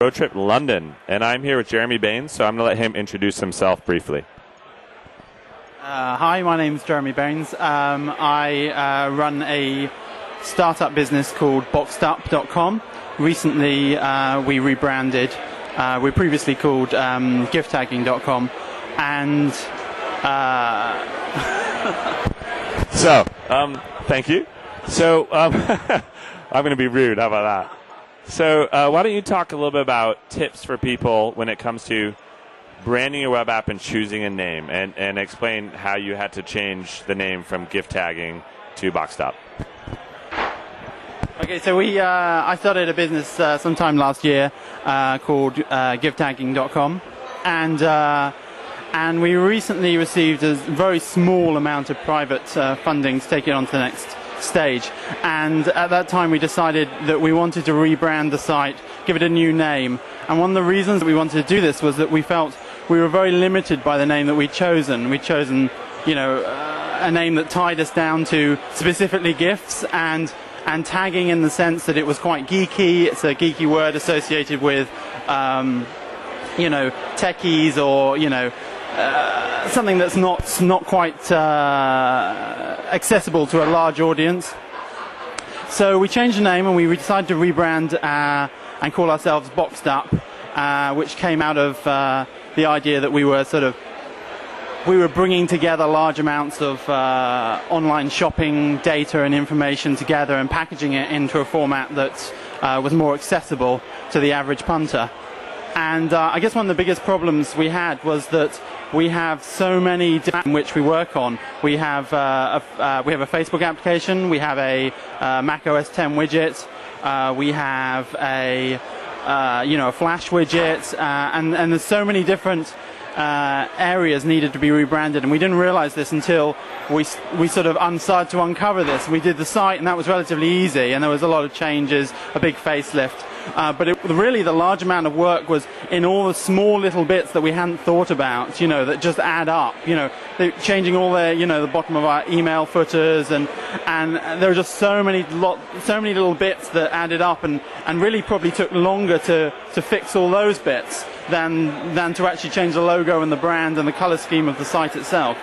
Road Trip London, and I'm here with Jeremy Baines, so I'm going to let him introduce himself briefly. Hi, my name is Jeremy Baines. I run a startup business called boxedup.com. Recently, we rebranded. We were previously called gifttagging.com, and thank you. So, I'm going to be rude. How about that? So, why don't you talk a little bit about tips for people when it comes to branding your web app and choosing a name, and explain how you had to change the name from gift tagging to Boxed Up. Okay, so I started a business sometime last year called gifttagging.com, and we recently received a very small amount of private funding to take it on to the next stage. And at that time, we decided that we wanted to rebrand the site, give it a new name. And one of the reasons that we wanted to do this was that we felt we were very limited by the name that we'd chosen. We'd chosen, a name that tied us down to specifically gifts and tagging, in the sense that it was quite geeky. It's a geeky word associated with, techies, or something that's not quite accessible to a large audience. So we changed the name, and we decided to rebrand and call ourselves Boxed Up, which came out of the idea that we were bringing together large amounts of online shopping data and information together and packaging it into a format that was more accessible to the average punter. And I guess one of the biggest problems we had was that we have so many different in which we work on. We have a Facebook application, we have a Mac OS X widget, we have a Flash widget, and there's so many different areas needed to be rebranded, and we didn't realize this until we sort of started to uncover this. We did the site, and that was relatively easy, and there was a lot of changes, a big facelift. But really the large amount of work was in all the small little bits that we hadn't thought about, that just add up. Changing all the bottom of our email footers, and there were just so many little bits that added up, and really probably took longer to fix all those bits than to actually change the logo and the brand and the color scheme of the site itself.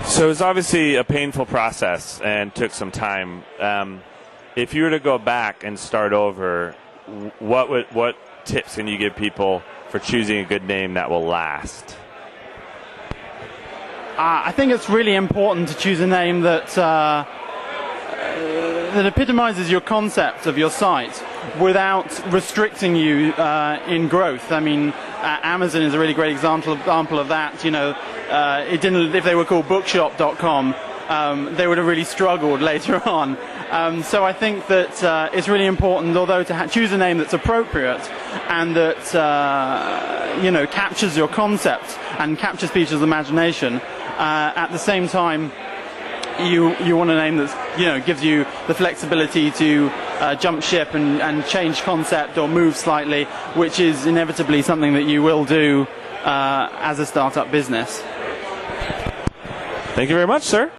So it was obviously a painful process and took some time. If you were to go back and start over, what tips can you give people for choosing a good name that will last? I think it's really important to choose a name that epitomizes your concept of your site without restricting you in growth. I mean, Amazon is a really great example of that. It didn't. If they were called bookshop.com, they would have really struggled later on. So I think that it's really important, although, to choose a name that's appropriate and that captures your concept and captures people's imagination. At the same time, you want a name that gives you the flexibility to jump ship and change concept or move slightly, which is inevitably something that you will do as a startup business. Thank you very much, sir.